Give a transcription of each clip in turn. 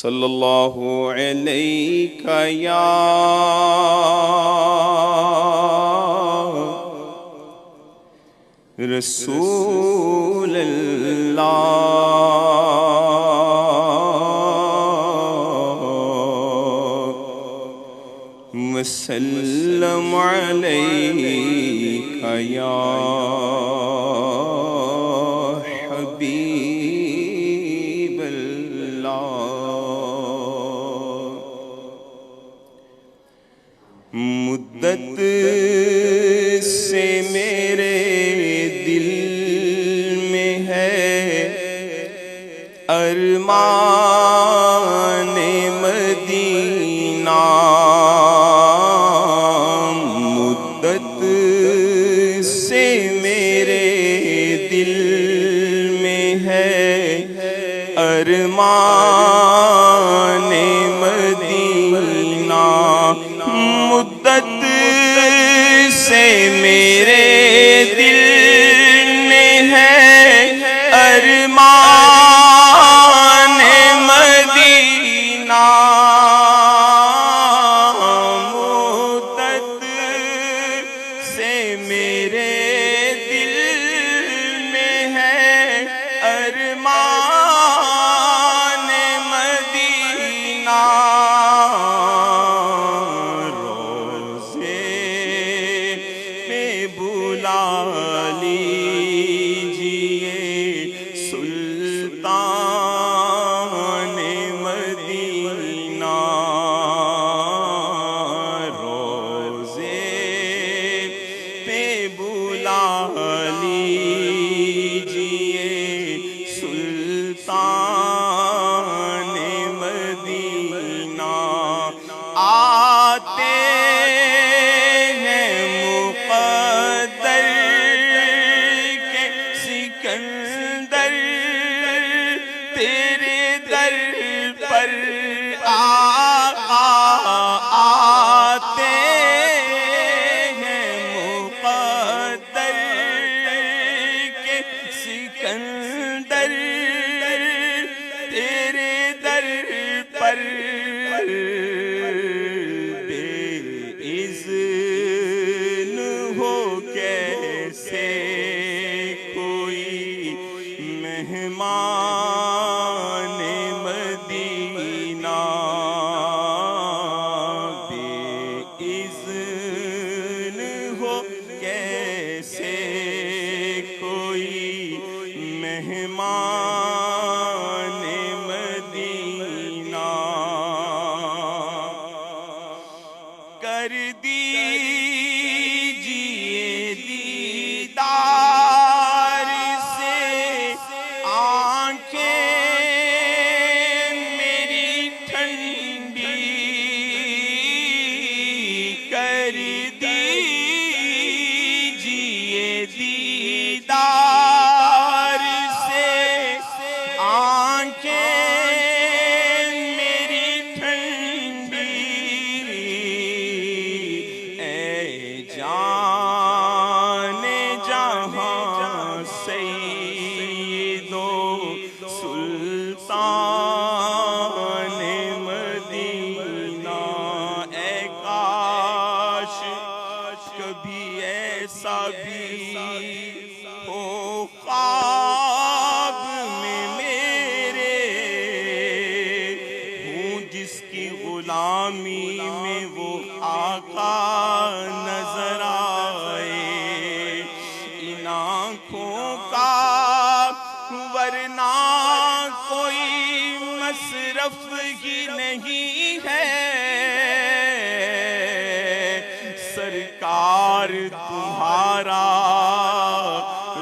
सल्लल्लाहु अलैका या रसूल अल्लाह वसल्लम अलैका या हबीब अल्लाह। मुद्दत से मेरे दिल में है अरमाने मदीना। मुद्दत से मेरे दिल में है अरमाने मदीना। मुद्दत से मेरे दिल में है अरमाने मदीना। मुद्दत से मेरे दिल में है अरमाने मदीना। रोज़े में बुला लीजिए सुल्तान मदीना। रोज़े पे बुला लीजिए सुल्तान मदीना। आते हैं मुक़द्दर के सिकंदर तेरे दर पर आका। आते हैं मुक़द्दर के सिकंदर तेरे दर पर। बेइज़्न हो कैसे कोई मेहमान मदीना। बेइज़्न हो कैसे कोई मेहमान मदीना। कर दीजिए दीदार से आंखें मेरी ठंडी। कर दीजिए दीदार से आंखें मेरी ठंडी। जाने जहां सैयदो सुल्तान मदीना। ऐ काश कभी ऐसा भी हो ख्वाब में मेरे हूँ जिसकी गुलामी में वो आका नजर आए। इन आँखों का वरना कोई मसरफ ही नहीं है। सरकार तुम्हारा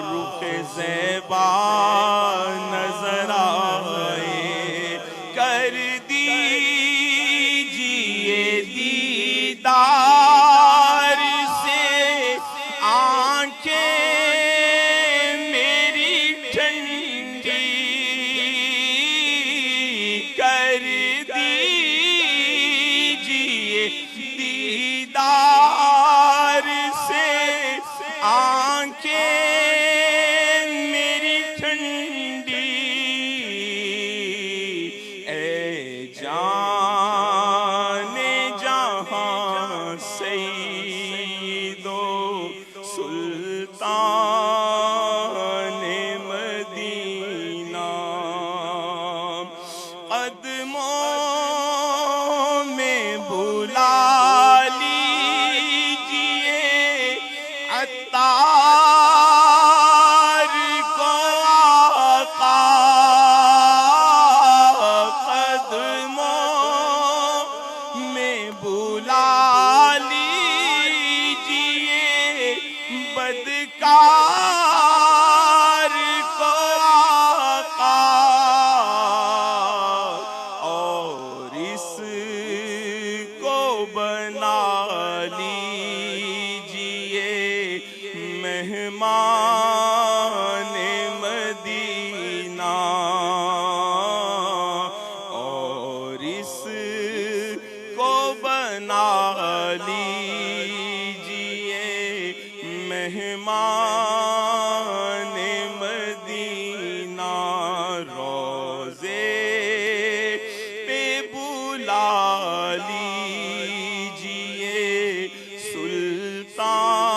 रुख ज़ैबा नजर आए। कर दीजिए दीदार से आंखें मेरी ठंडी। कर दीजिए दीदार से आंखें मेरी ठंडी। जाने जहां सईदो सुल्तान मदीना, कदमों में बुला लीजिए अत्तार को आका, कदमों में बुला लीजिए बदकार को आका, और इसको बना लीजिए मेहमान मदीना, और इसको बना लीजिए मेहमान मदीना। रोज़े पे बुला लीजिए सुल्तान